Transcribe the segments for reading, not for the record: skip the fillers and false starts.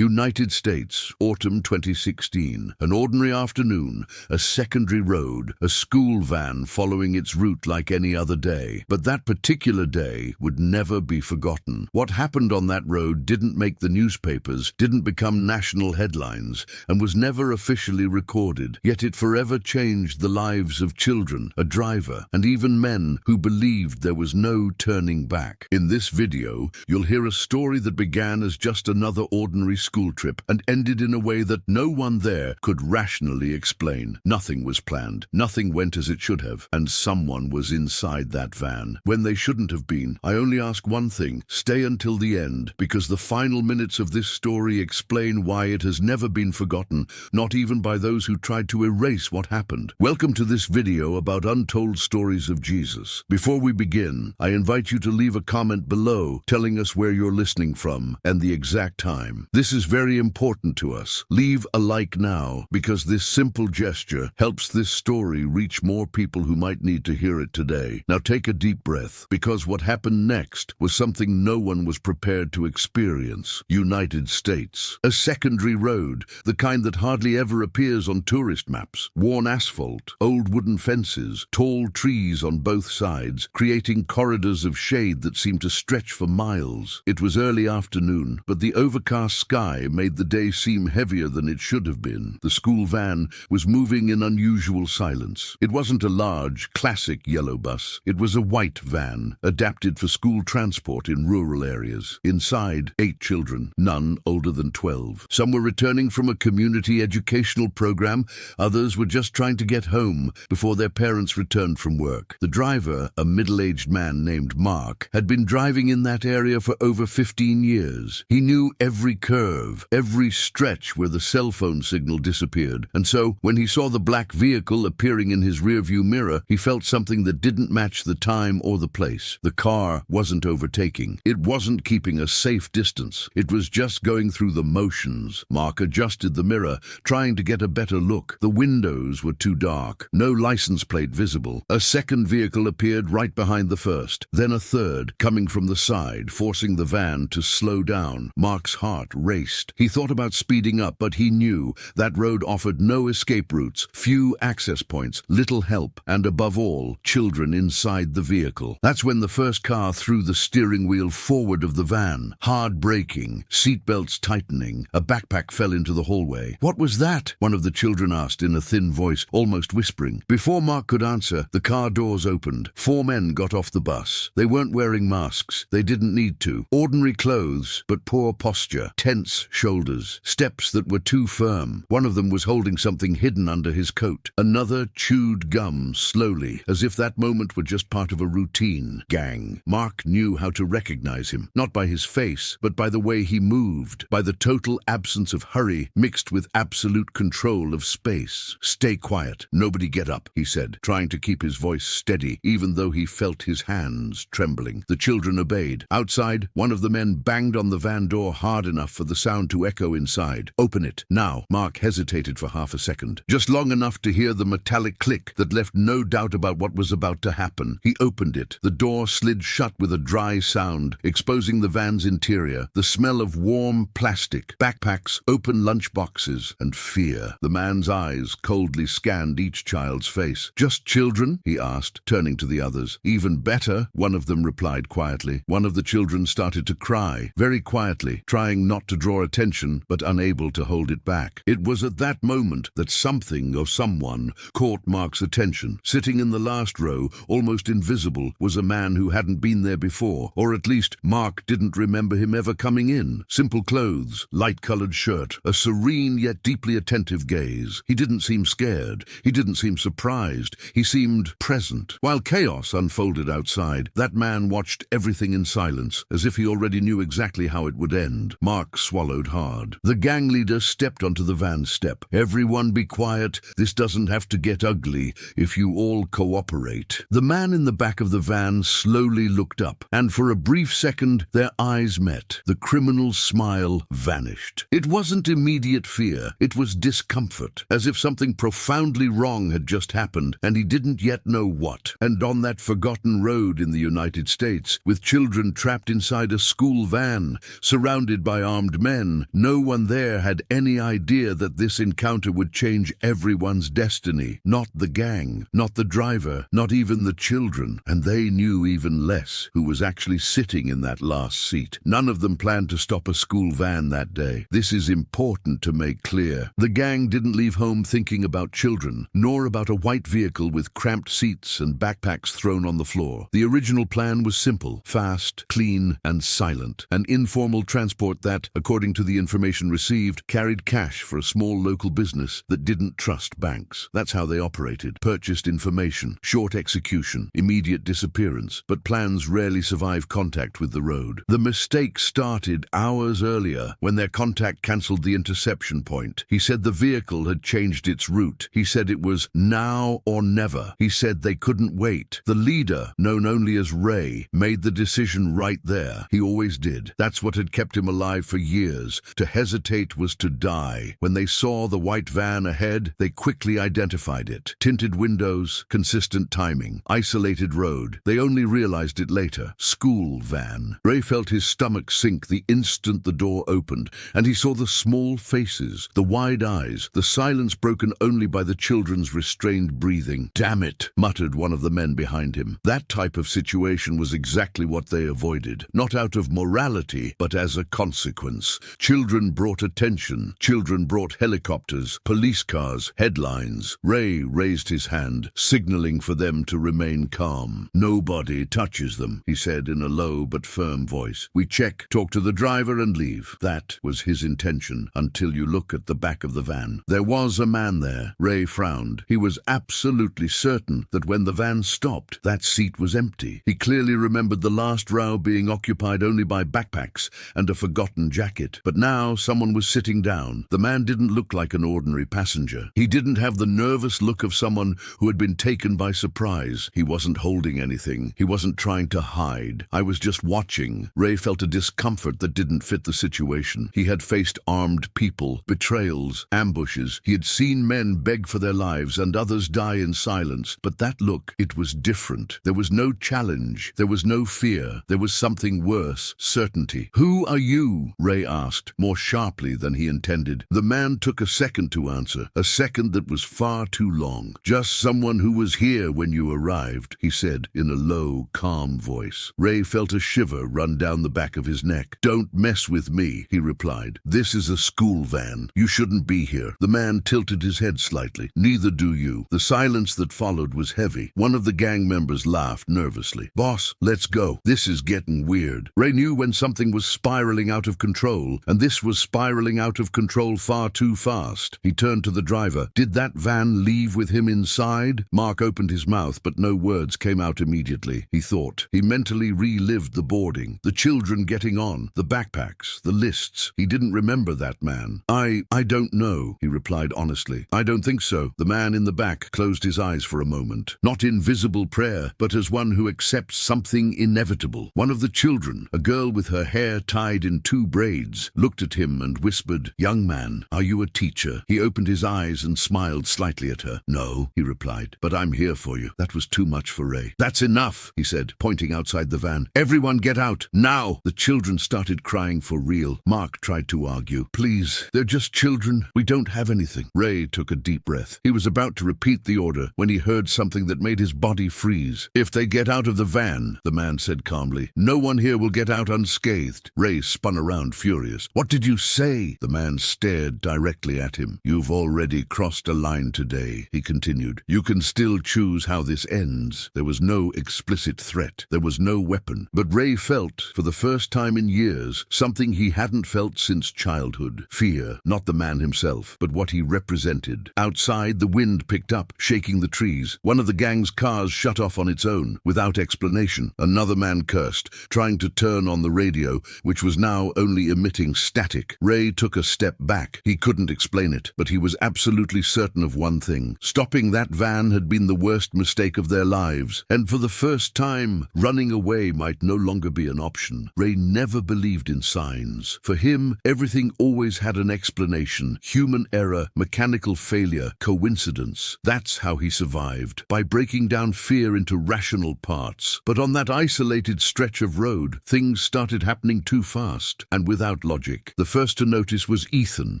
United States, autumn 2016. An ordinary afternoon, a secondary road, a school van following its route like any other day. But that particular day would never be forgotten. What happened on that road didn't make the newspapers, didn't become national headlines, and was never officially recorded. Yet it forever changed the lives of children, a driver, and even men who believed there was no turning back. In this video, you'll hear a story that began as just another ordinary school trip and ended in a way that no one there could rationally explain. Nothing was planned, nothing went as it should have, and someone was inside that van when they shouldn't have been. I only ask one thing: stay until the end, because the final minutes of this story explain why it has never been forgotten, not even by those who tried to erase what happened. Welcome to this video about untold stories of Jesus. Before we begin, I invite you to leave a comment below telling us where you're listening from and the exact time. This is very important to us. Leave a like now, because this simple gesture helps this story reach more people who might need to hear it today. Now take a deep breath, because what happened next was something no one was prepared to experience. United States. A secondary road, the kind that hardly ever appears on tourist maps. Worn asphalt, old wooden fences, tall trees on both sides, creating corridors of shade that seemed to stretch for miles. It was early afternoon, but the overcast sky made the day seem heavier than it should have been. The school van was moving in unusual silence. It wasn't a large, classic yellow bus. It was a white van, adapted for school transport in rural areas. Inside, 8 children, none older than 12. Some were returning from a community educational program, others were just trying to get home before their parents returned from work. The driver, a middle-aged man named Mark, had been driving in that area for over 15 years. He knew every curve, every stretch where the cell phone signal disappeared, and so when he saw the black vehicle appearing in his rearview mirror, he felt something that didn't match the time or the place. The car wasn't overtaking. It wasn't keeping a safe distance. It was just going through the motions. Mark adjusted the mirror, trying to get a better look. The windows were too dark. No license plate visible. A second vehicle appeared right behind the first, then a third, coming from the side, forcing the van to slow down. Mark's heart raced. He thought about speeding up, but he knew that road offered no escape routes, few access points, little help, and above all, children inside the vehicle. That's when the first car threw the steering wheel forward of the van. Hard braking, seatbelts tightening. A backpack fell into the hallway. "What was that?" one of the children asked in a thin voice, almost whispering. Before Mark could answer, the car doors opened. 4 men got off the bus. They weren't wearing masks. They didn't need to. Ordinary clothes, but poor posture. Tense shoulders. Steps that were too firm. One of them was holding something hidden under his coat. Another chewed gum slowly, as if that moment were just part of a routine. Gang. Mark knew how to recognize him, not by his face, but by the way he moved, by the total absence of hurry mixed with absolute control of space. "Stay quiet. Nobody get up," he said, trying to keep his voice steady, even though he felt his hands trembling. The children obeyed. Outside, one of the men banged on the van door hard enough for the sound to echo inside. "Open it, now." Mark hesitated for half a second, just long enough to hear the metallic click that left no doubt about what was about to happen. He opened it. The door slid shut with a dry sound, exposing the van's interior, the smell of warm plastic, backpacks, open lunch boxes, and fear. The man's eyes coldly scanned each child's face. "Just children?" he asked, turning to the others. "Even better," one of them replied quietly. One of the children started to cry, very quietly, trying not to draw attention, but unable to hold it back. It was at that moment that something or someone caught Mark's attention. Sitting in the last row, almost invisible, was a man who hadn't been there before, or at least Mark didn't remember him ever coming in. Simple clothes, light-colored shirt, a serene yet deeply attentive gaze. He didn't seem scared. He didn't seem surprised. He seemed present. While chaos unfolded outside, that man watched everything in silence, as if he already knew exactly how it would end. Mark swallowed hard. The gang leader stepped onto the van step. "Everyone be quiet. This doesn't have to get ugly if you all cooperate." The man in the back of the van slowly looked up, and for a brief second their eyes met. The criminal's smile vanished. It wasn't immediate fear. It was discomfort, as if something profoundly wrong had just happened, and he didn't yet know what. And on that forgotten road in the United States, with children trapped inside a school van, surrounded by armed men, men. No one there had any idea that this encounter would change everyone's destiny. Not the gang, not the driver, not even the children. And they knew even less who was actually sitting in that last seat. None of them planned to stop a school van that day. This is important to make clear. The gang didn't leave home thinking about children, nor about a white vehicle with cramped seats and backpacks thrown on the floor. The original plan was simple, fast, clean, and silent. An informal transport that, according to the information received, carried cash for a small local business that didn't trust banks. That's how they operated. Purchased information, short execution, immediate disappearance. But plans rarely survive contact with the road. The mistake started hours earlier when their contact cancelled the interception point. He said the vehicle had changed its route. He said it was now or never. He said they couldn't wait. The leader, known only as Ray, made the decision right there. He always did. That's what had kept him alive for years. To hesitate was to die. When they saw the white van ahead, they quickly identified it. Tinted windows, consistent timing, isolated road. They only realized it later. School van. Ray felt his stomach sink the instant the door opened, and he saw the small faces, the wide eyes, the silence broken only by the children's restrained breathing. "Damn it," muttered one of the men behind him. That type of situation was exactly what they avoided. Not out of morality, but as a consequence. Children brought attention. Children brought helicopters, police cars, headlines. Ray raised his hand, signaling for them to remain calm. "Nobody touches them," he said in a low but firm voice. "We check, talk to the driver and leave." That was his intention, until you look at the back of the van. There was a man there. Ray frowned. He was absolutely certain that when the van stopped, that seat was empty. He clearly remembered the last row being occupied only by backpacks and a forgotten jacket. But now someone was sitting down. The man didn't look like an ordinary passenger. He didn't have the nervous look of someone who had been taken by surprise. He wasn't holding anything. He wasn't trying to hide. "I was just watching." Ray felt a discomfort that didn't fit the situation. He had faced armed people, betrayals, ambushes. He had seen men beg for their lives and others die in silence. But that look, it was different. There was no challenge. There was no fear. There was something worse, certainty. "Who are you?" Ray asked, more sharply than he intended. The man took a second to answer, a second that was far too long. "Just someone who was here when you arrived," he said in a low, calm voice. Ray felt a shiver run down the back of his neck. "Don't mess with me," he replied. "This is a school van. You shouldn't be here." The man tilted his head slightly. "Neither do you." The silence that followed was heavy. One of the gang members laughed nervously. "Boss, let's go. This is getting weird." Ray knew when something was spiraling out of control, and this was spiraling out of control far too fast. He turned to the driver. "Did that van leave with him inside?" Mark opened his mouth, but no words came out immediately. He thought. He mentally relived the boarding, the children getting on, the backpacks, the lists. He didn't remember that man. I don't know," he replied honestly. "I don't think so." The man in the back closed his eyes for a moment, not in visible prayer, but as one who accepts something inevitable. One of the children, a girl with her hair tied in 2 braids, looked at him and whispered, "Young man, are you a teacher?" He opened his eyes and smiled slightly at her. "No," he replied, "but I'm here for you." That was too much for Ray. "That's enough," he said, pointing outside the van. "Everyone get out, now!" The children started crying for real. Mark tried to argue. "Please, they're just children. We don't have anything." Ray took a deep breath. He was about to repeat the order when he heard something that made his body freeze. "If they get out of the van," the man said calmly, "no one here will get out unscathed." Ray spun around furious. "What did you say?" The man stared directly at him. "You've already crossed a line today," he continued. "You can still choose how this ends." There was no explicit threat. There was no weapon. But Ray felt, for the first time in years, something he hadn't felt since childhood. Fear, not the man himself, but what he represented. Outside, the wind picked up, shaking the trees. One of the gang's cars shut off on its own, without explanation. Another man cursed, trying to turn on the radio, which was now only emitting static. Ray took a step back. He couldn't explain it, but he was absolutely certain of one thing. Stopping that van had been the worst mistake of their lives, and for the first time, running away might no longer be an option. Ray never believed in signs. For him, everything always had an explanation. Human error, mechanical failure, coincidence. That's how he survived, by breaking down fear into rational parts. But on that isolated stretch of road, things started happening too fast, and without without logic. The first to notice was Ethan,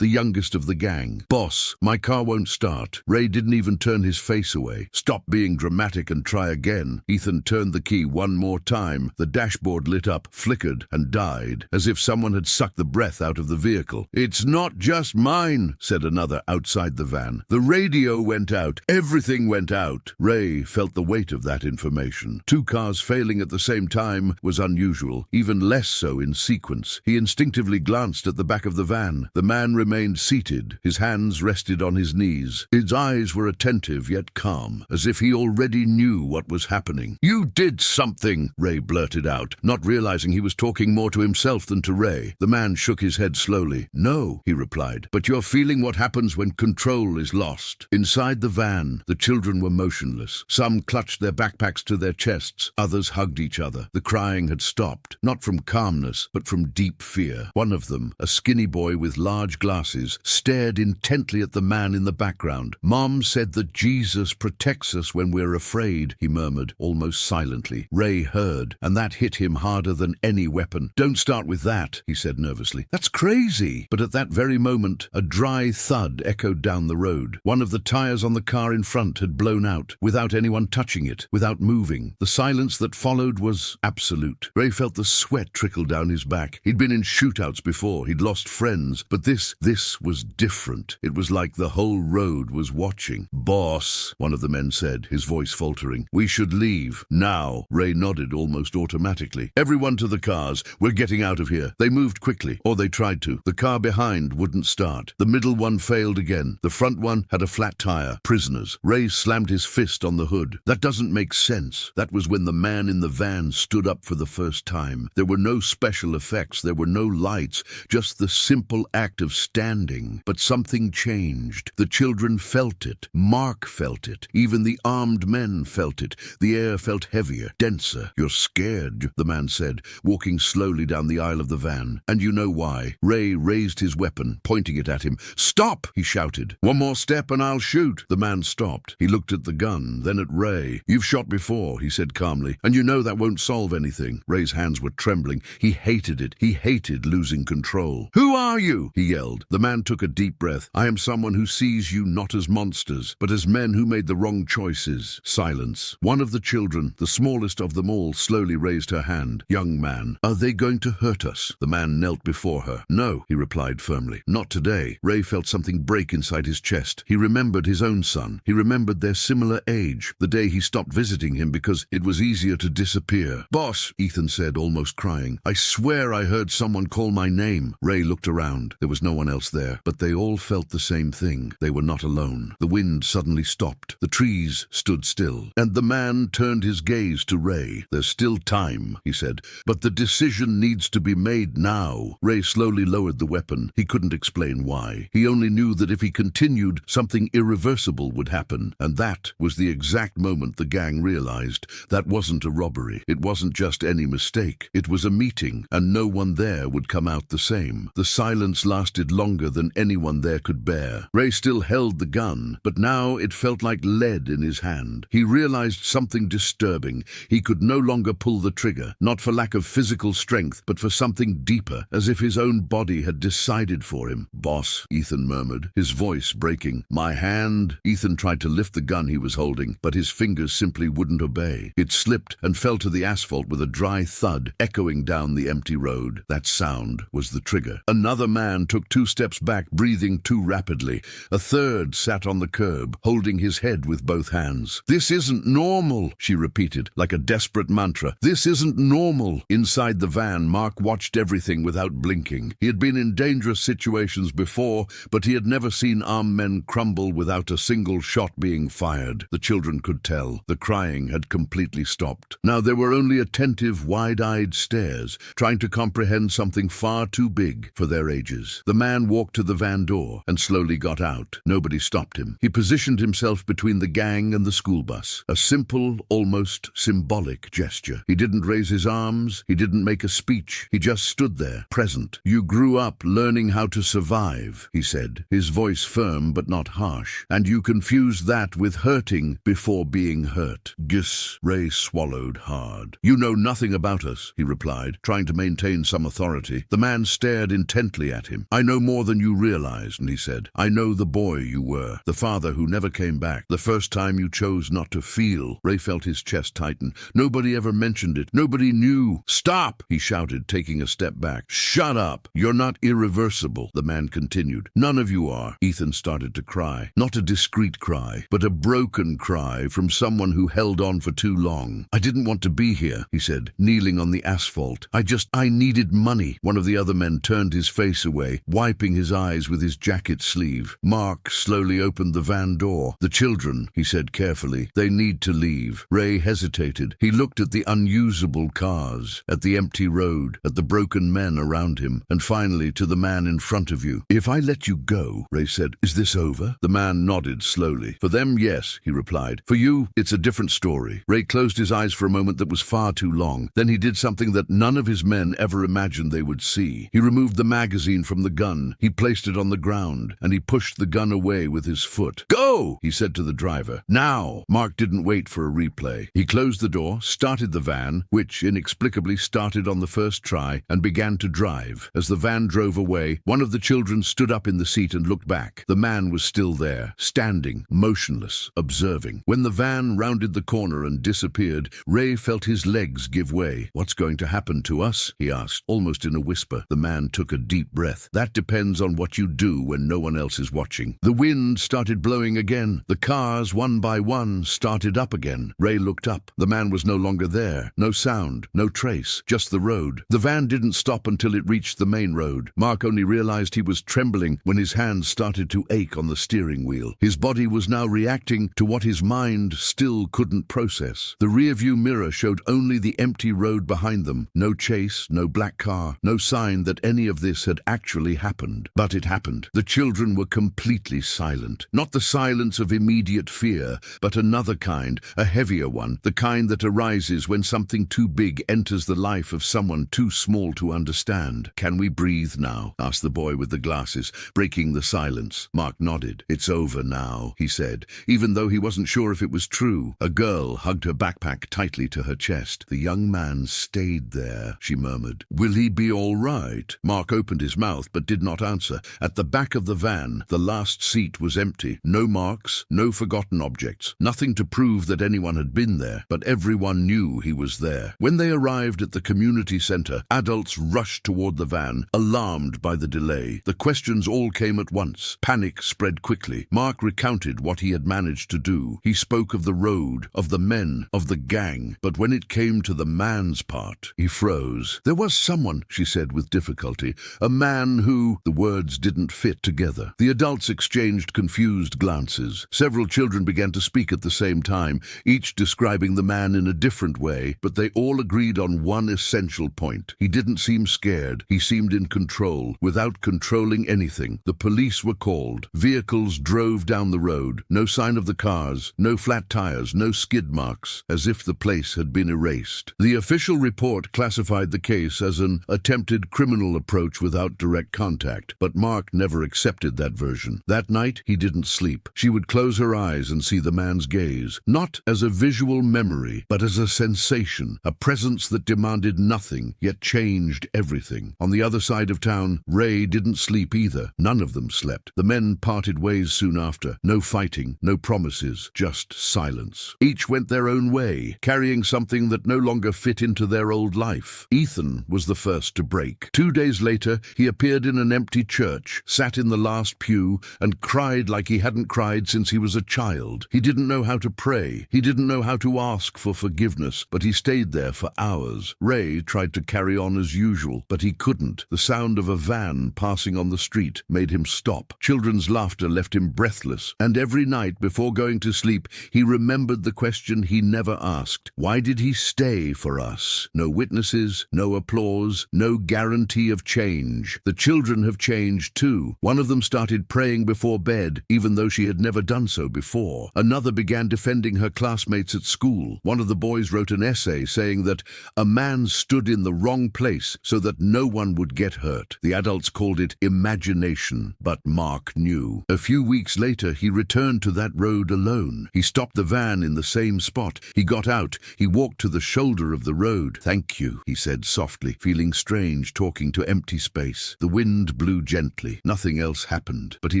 the youngest of the gang. "Boss, my car won't start." Ray didn't even turn his face away. "Stop being dramatic and try again." Ethan turned the key one more time. The dashboard lit up, flickered, and died, as if someone had sucked the breath out of the vehicle. "It's not just mine," said another outside the van. "The radio went out. Everything went out." Ray felt the weight of that information. Two cars failing at the same time was unusual, even less so in sequence. He instinctively glanced at the back of the van. The man remained seated. His hands rested on his knees. His eyes were attentive yet calm, as if he already knew what was happening. "You did something," Ray blurted out, not realizing he was talking more to himself than to Ray. The man shook his head slowly. "No," he replied, "but you're feeling what happens when control is lost." Inside the van, the children were motionless. Some clutched their backpacks to their chests. Others hugged each other. The crying had stopped, not from calmness, but from deep fear. One of them, a skinny boy with large glasses, stared intently at the man in the background. "Mom said that Jesus protects us when we're afraid," he murmured, almost silently. Ray heard, and that hit him harder than any weapon. "Don't start with that," he said nervously. "That's crazy." But at that very moment, a dry thud echoed down the road. One of the tires on the car in front had blown out, without anyone touching it, without moving. The silence that followed was absolute. Ray felt the sweat trickle down his back. He'd been in shootouts before, he'd lost friends, but this was different. It was like the whole road was watching. "Boss," one of the men said, his voice faltering, "we should leave. Now." Ray nodded almost automatically. "Everyone to the cars. We're getting out of here." They moved quickly, or they tried to. The car behind wouldn't start. The middle one failed again. The front one had a flat tire. Prisoners. Ray slammed his fist on the hood. "That doesn't make sense." That was when the man in the van stood up for the first time. There were no special effects. There were no lights. Just the simple act of standing. But something changed. The children felt it. Mark felt it. Even the armed men felt it. The air felt heavier, denser. "You're scared," the man said, walking slowly down the aisle of the van. "And you know why." Ray raised his weapon, pointing it at him. "Stop!" he shouted. "One more step and I'll shoot." The man stopped. He looked at the gun, then at Ray. "You've shot before," he said calmly, "and you know that won't solve anything." Ray's hands were trembling. He hated it. He hated losing control. "Who are you?" he yelled. The man took a deep breath. "I am someone who sees you not as monsters, but as men who made the wrong choices." Silence. One of the children, the smallest of them all, slowly raised her hand. "Young man, are they going to hurt us?" The man knelt before her. "No," he replied firmly. "Not today." Ray felt something break inside his chest. He remembered his own son. He remembered their similar age, the day he stopped visiting him because it was easier to disappear. "Boss," Ethan said, almost crying, "I swear I heard someone call my name." Ray looked around. There was no one else there, but they all felt the same thing. They were not alone. The wind suddenly stopped. The trees stood still, and the man turned his gaze to Ray. "There's still time," he said, "but the decision needs to be made now." Ray slowly lowered the weapon. He couldn't explain why. He only knew that if he continued, something irreversible would happen, and that was the exact moment the gang realized that wasn't a robbery. It wasn't just any mistake. It was a meeting, and no one there would come out the same. The silence lasted longer than anyone there could bear. Ray still held the gun, but now it felt like lead in his hand. He realized something disturbing. He could no longer pull the trigger, not for lack of physical strength, but for something deeper, as if his own body had decided for him. "Boss," Ethan murmured, his voice breaking. "My hand." Ethan tried to lift the gun he was holding, but his fingers simply wouldn't obey. It slipped and fell to the asphalt with a dry thud, echoing down the empty road. That sound was the trigger. Another man took 2 steps back, breathing too rapidly. A third sat on the curb, holding his head with both hands. "This isn't normal," she repeated, like a desperate mantra. "This isn't normal." Inside the van, Mark watched everything without blinking. He had been in dangerous situations before, but he had never seen armed men crumble without a single shot being fired. The children could tell. The crying had completely stopped. Now there were only attentive, wide-eyed stares, trying to comprehend something far too big for their ages. The man walked to the van door and slowly got out. Nobody stopped him. He positioned himself between the gang and the school bus. A simple, almost symbolic gesture. He didn't raise his arms. He didn't make a speech. He just stood there, present. "You grew up learning how to survive," he said, his voice firm but not harsh. "And you confused that with hurting before being hurt." "Gis." Ray swallowed hard. "You know nothing about us," he replied, trying to maintain some authority. empty. The man stared intently at him. "I know more than you realized," he said. "I know the boy you were, the father who never came back, the first time you chose not to feel." Ray felt his chest tighten. Nobody ever mentioned it. Nobody knew. "Stop!" he shouted, taking a step back. "Shut up! You're not irreversible," the man continued. "None of you are." Ethan started to cry. Not a discreet cry, but a broken cry from someone who held on for too long. "I didn't want to be here," he said, kneeling on the asphalt. I needed money." One of the other men turned his face away, wiping his eyes with his jacket sleeve. Mark slowly opened the van door. "The children," he said carefully. "They need to leave." Ray hesitated. He looked at the unusable cars, at the empty road, at the broken men around him, and finally to the man in front of you. "If I let you go," Ray said, "is this over?" The man nodded slowly. "For them, yes," he replied. "For you, it's a different story." Ray closed his eyes for a moment that was far too long. Then he did something that none of his men ever imagined they would see. He removed the magazine from the gun. He placed it on the ground, and he pushed the gun away with his foot. "Go!" he said to the driver. "Now!" Mark didn't wait for a replay. He closed the door, started the van, which inexplicably started on the first try, and began to drive. As the van drove away, one of the children stood up in the seat and looked back. The man was still there, standing, motionless, observing. When the van rounded the corner and disappeared, Ray felt his legs give way. "What's going to happen to us?" he asked, almost in a whisper. The man took a deep breath. "That depends on what you do when no one else is watching." The wind started blowing again. The cars, one by one, started up again. Ray looked up. The man was no longer there. No sound, no trace, just the road. The van didn't stop until it reached the main road. Mark only realized he was trembling when his hands started to ache on the steering wheel. His body was now reacting to what his mind still couldn't process. The rearview mirror showed only the empty road behind them. No chase, no black car, no sign that any of this had actually happened. But it happened. The children were completely silent. Not the silence of immediate fear, but another kind, a heavier one, the kind that arises when something too big enters the life of someone too small to understand. "Can we breathe now?" asked the boy with the glasses, breaking the silence. Mark nodded. "It's over now," he said, even though he wasn't sure if it was true. A girl hugged her backpack tightly to her chest. "The young man stayed there," she murmured. "Will he be all right?" Mark opened his mouth but did not answer. At the back of the van, the last seat was empty. No marks, no forgotten objects. Nothing to prove that anyone had been there, but everyone knew he was there. When they arrived at the community center, adults rushed toward the van, alarmed by the delay. The questions all came at once. Panic spread quickly. Mark recounted what he had managed to do. He spoke of the road, of the men, of the gang, but when it came to the man's part, he froze. "There was someone," she said with difficulty, "a man who—" The words didn't fit together. The adults exchanged confused glances. Several children began to speak at the same time, each describing the man in a different way, but they all agreed on one essential point. He didn't seem scared. He seemed in control, without controlling anything. The police were called. Vehicles drove down the road. No sign of the cars, no flat tires, no skid marks, as if the place had been erased. The official report classified the case as an attempted criminal approach without direct contact, but Mark never accepted that version. That night, he didn't sleep. She would close her eyes and see the man's gaze, not as a visual memory, but as a sensation, a presence that demanded nothing, yet changed everything. On the other side of town, Ray didn't sleep either. None of them slept. The men parted ways soon after. No fighting, no promises, just silence. Each went their own way, carrying something that no longer fit into their old life. Ethan was the first to break. 2 days later, he appeared in an empty church, sat in the last pew, and cried like he hadn't cried since he was a child. He didn't know how to pray. He didn't know how to ask for forgiveness, but he stayed there for hours. Ray tried to carry on as usual, but he couldn't. The sound of a van passing on the street made him stop. Children's laughter left him breathless, and every night before going to sleep, he remembered the question he never asked. Why did he stay for us? No witnesses, no applause, no guarantee of change. The children have changed too. One of them started praying before bed, even though she had never done so before. Another began defending her classmates at school. One of the boys wrote an essay saying that a man stood in the wrong place so that no one would get hurt. The adults called it imagination, but Mark knew. A few weeks later, he returned to that road alone. He stopped the van in the same spot. He got out. He walked to the shoulder of the road. "Thank you," he said softly, feeling strange. strange, talking to empty space. The wind blew gently. Nothing else happened, but he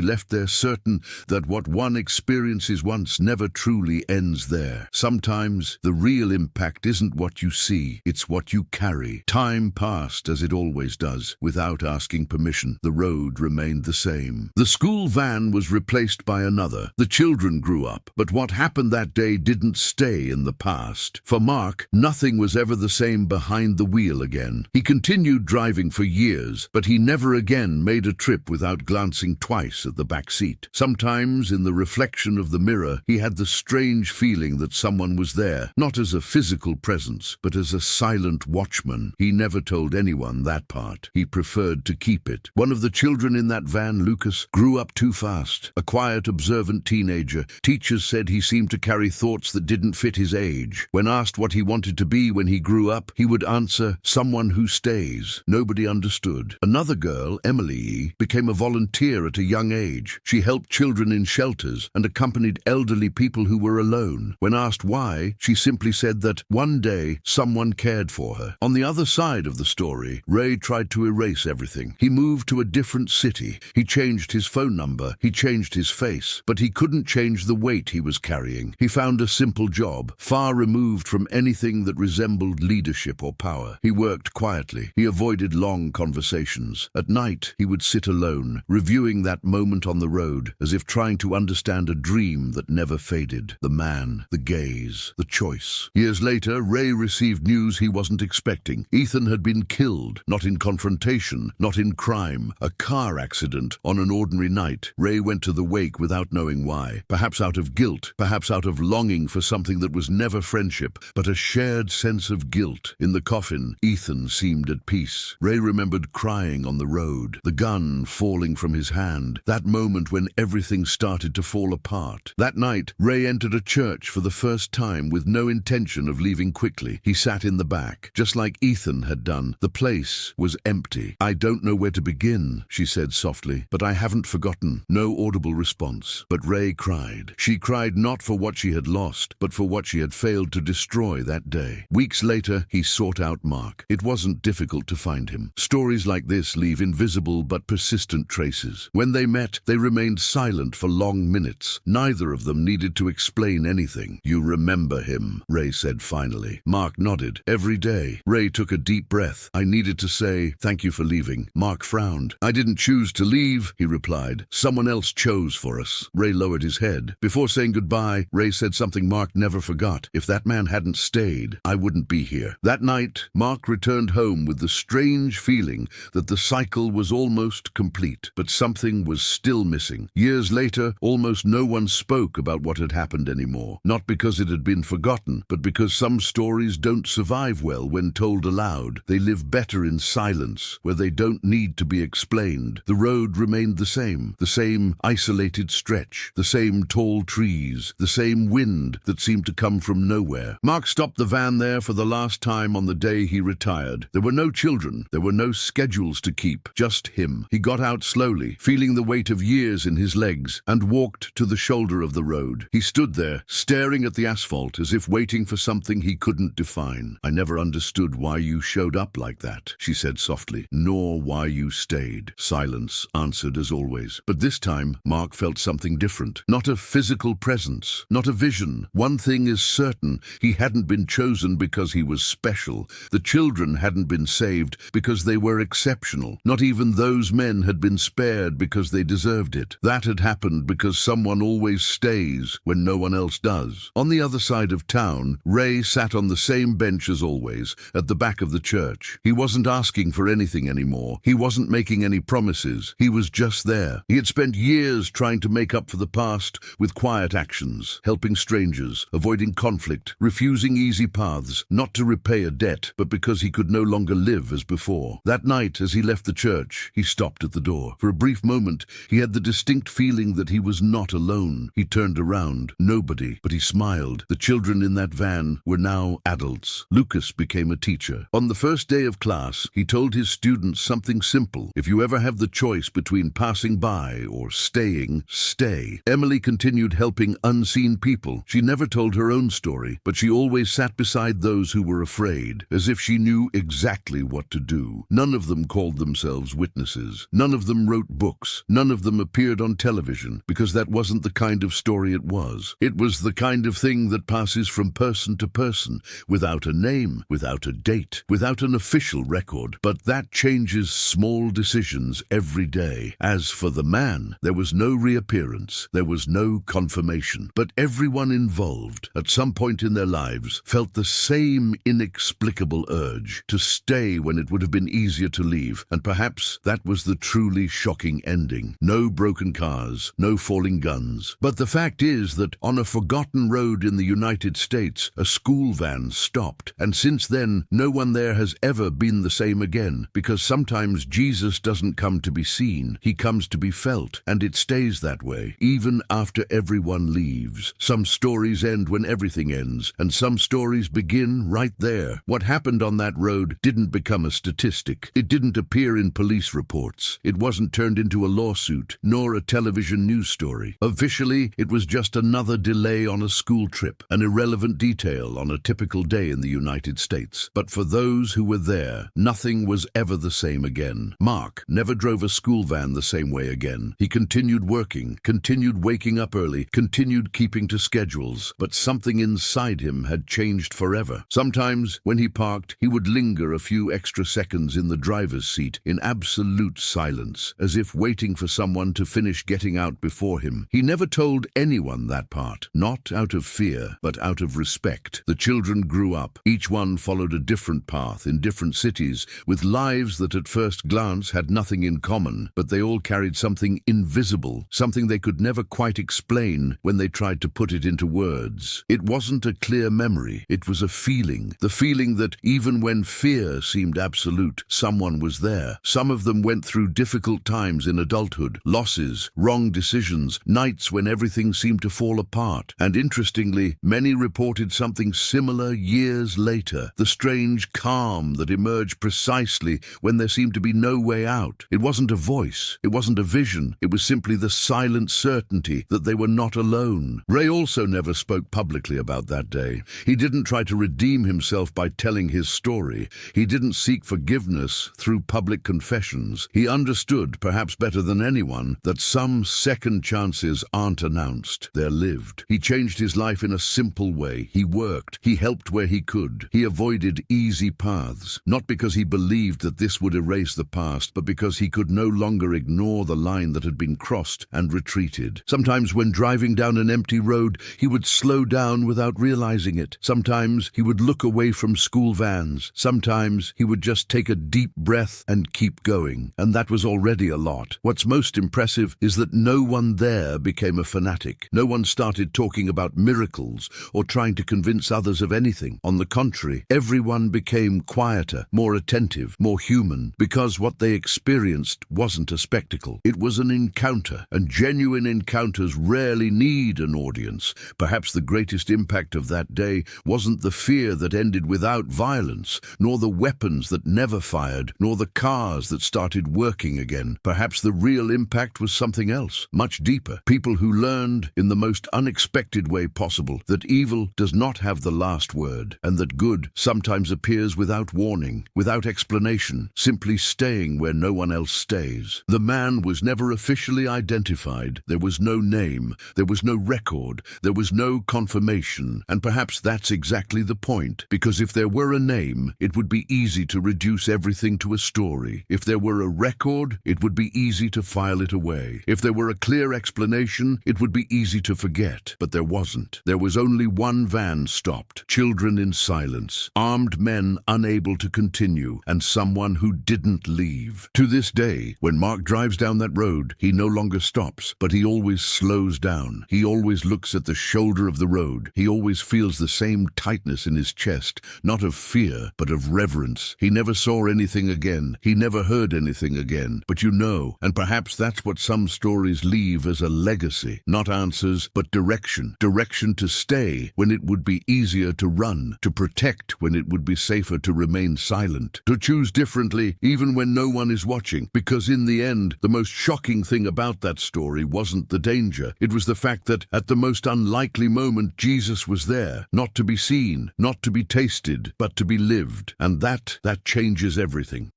left there certain that what one experiences once never truly ends there. Sometimes the real impact isn't what you see, it's what you carry. Time passed, as it always does, without asking permission. The road remained the same. The school van was replaced by another. The children grew up, but what happened that day didn't stay in the past. For Mark, nothing was ever the same behind the wheel again. He continued driving for years, but he never again made a trip without glancing twice at the back seat. Sometimes, in the reflection of the mirror, he had the strange feeling that someone was there, not as a physical presence, but as a silent watchman. He never told anyone that part. He preferred to keep it. One of the children in that van, Lucas, grew up too fast. A quiet, observant teenager. Teachers said he seemed to carry thoughts that didn't fit his age. When asked what he wanted to be when he grew up, he would answer, someone who stays. Nobody understood. Another girl, Emily, became a volunteer at a young age. She helped children in shelters and accompanied elderly people who were alone. When asked why, she simply said that one day someone cared for her. On the other side of the story, Ray tried to erase everything. He moved to a different city. He changed his phone number. He changed his face. But he couldn't change the weight he was carrying. He found a simple job, far removed from anything that resembled leadership or power. He worked quietly. He avoided long conversations. At night, he would sit alone, reviewing that moment on the road, as if trying to understand a dream that never faded. The man, the gaze, the choice. Years later, Ray received news he wasn't expecting. Ethan had been killed, not in confrontation, not in crime, a car accident on an ordinary night. Ray went to the wake without knowing why. Perhaps out of guilt, perhaps out of longing for something that was never friendship, but a shared sense of guilt. In the coffin, Ethan seemed at peace. Ray remembered crying on the road, the gun falling from his hand, that moment when everything started to fall apart. That night, Ray entered a church for the first time with no intention of leaving quickly. He sat in the back, just like Ethan had done. The place was empty. I don't know where to begin, she said softly, but I haven't forgotten. No audible response. But Ray cried. She cried not for what she had lost, but for what she had failed to destroy that day. Weeks later, he sought out Mark. It wasn't difficult to find him. Stories like this leave invisible but persistent traces. When they met, they remained silent for long minutes. Neither of them needed to explain anything. You remember him, Ray said finally. Mark nodded. Every day. Ray took a deep breath. I needed to say, thank you for leaving. Mark frowned. I didn't choose to leave, he replied. Someone else chose for us. Ray lowered his head. Before saying goodbye, Ray said something Mark never forgot. If that man hadn't stayed, I wouldn't be here. That night, Mark returned home with the strange feeling that the cycle was almost complete, but something was still missing. Years later, almost no one spoke about what had happened anymore. Not because it had been forgotten, but because some stories don't survive well when told aloud. They live better in silence, where they don't need to be explained. The road remained the same isolated stretch, the same tall trees, the same wind that seemed to come from nowhere. Mark stopped the van there for the last time on the day he retired. There were no children. There were no schedules to keep. Just him. He got out slowly, feeling the weight of years in his legs, and walked to the shoulder of the road. He stood there, staring at the asphalt as if waiting for something he couldn't define. I never understood why you showed up like that, she said softly, nor why you stayed. Silence answered as always. But this time, Mark felt something different. Not a physical presence, not a vision. One thing is certain, he hadn't been chosen because he was special. The children hadn't been saved because they were exceptional. Not even those men had been spared because they deserved it. That had happened because someone always stays when no one else does. On the other side of town, Ray sat on the same bench as always, at the back of the church. He wasn't asking for anything anymore. He wasn't making any promises. He was just there. He had spent years trying to make up for the past with quiet actions, helping strangers, avoiding conflict, refusing easy paths, not to repay a debt, but because he could no longer live as before. That night, as he left the church, he stopped at the door. For a brief moment, he had the distinct feeling that he was not alone. He turned around. Nobody. But he smiled. The children in that van were now adults. Lucas became a teacher. On the first day of class, he told his students something simple. If you ever have the choice between passing by or staying, stay. Emily continued helping unseen people. She never told her own story, but she always sat beside those who were afraid, as if she knew exactly what to do. None of them called themselves witnesses. None of them wrote books. None of them appeared on television, because that wasn't the kind of story it was. It was the kind of thing that passes from person to person, without a name, without a date, without an official record. But that changes small decisions every day. As for the man, there was no reappearance. There was no confirmation. But everyone involved, at some point in their lives, felt the same inexplicable urge to stay when it would have been easier to leave. And perhaps that was the truly shocking ending. No broken cars, no falling guns. But the fact is that on a forgotten road in the United States, a school van stopped. And since then, no one there has ever been the same again, because sometimes Jesus doesn't come to be seen. He comes to be felt, and it stays that way, even after everyone leaves. Some stories end when everything ends, and some stories begin right there. What happened on that road didn't become a statistic. It didn't appear in police reports. It wasn't turned into a lawsuit, nor a television news story. Officially, it was just another delay on a school trip, an irrelevant detail on a typical day in the United States. But for those who were there, nothing was ever the same again. Mark never drove a school van the same way again. He continued working, continued waking up early, continued keeping to schedules, but something inside him had changed forever. Sometimes, when he parked, he would linger a few extra seconds in the driver's seat in absolute silence, as if waiting for someone to finish getting out before him. He never told anyone that part, not out of fear, but out of respect. The children grew up. Each one followed a different path in different cities, with lives that at first glance had nothing in common, but they all carried something invisible, something they could never quite explain when they tried to put it into words. It wasn't a clear memory, it was a feeling, the feeling that even when fear seemed absolute, someone was there. Some of them went through difficult times in adulthood, losses, wrong decisions, nights when everything seemed to fall apart. And interestingly, many reported something similar years later, the strange calm that emerged precisely when there seemed to be no way out. It wasn't a voice, it wasn't a vision, it was simply the silent certainty that they were not alone. Ray also never spoke publicly about that day. He didn't try to redeem himself by telling his story. He didn't seek forgiveness through public confessions. He understood, perhaps better than anyone, that some second chances aren't announced. They're lived. He changed his life in a simple way. He worked. He helped where he could. He avoided easy paths, not because he believed that this would erase the past, but because he could no longer ignore the line that had been crossed and retreated. Sometimes when driving down an empty road, he would slow down without realizing it. Sometimes he would look away from school vans. Sometimes he would just take a deep breath and keep going. And that was already a lot. What's most impressive is that no one there became a fanatic. No one started talking about miracles or trying to convince others of anything. On the contrary, everyone became quieter, more attentive, more human, because what they experienced wasn't a spectacle. It was an encounter, and genuine encounters rarely need an audience. Perhaps the greatest impact of that day wasn't the fear that ended without violence, nor the weapons that never fired, nor the cars that started working again. Perhaps the real impact was something else, much deeper. People who learned, in the most unexpected way possible, that evil does not have the last word, and that good sometimes appears without warning, without explanation, simply staying where no one else stays. The man was never officially identified. There was no name, there was no record, there was no confirmation, and perhaps that's exactly the point, because if there were a name, it would be easy to reduce everything to a story. If there were a record, it would be easy to file it away. If there were a clear explanation, it would be easy to forget. But there wasn't. There was only one van stopped, children in silence, armed men unable to continue, and someone who didn't leave. To this day, when Mark drives down that road, he no longer stops, but he always slows down. He always looks at the shoulder of the road. He always feels the same tightness in his chest, not of fear, but of reverence. He never saw anything again. He never heard anything again. But you know, and perhaps that's what some stories leave as a legacy. Not answers, but direction. Direction to stay when it would be easier to run, to protect when it would be safer to remain silent, to choose differently even when no one is watching. Because in the end, the most shocking thing about that story wasn't the danger. It was the fact that at the most unlikely moment, Jesus was there, not to be seen, not to be tasted, but to be lived. And that That changes everything.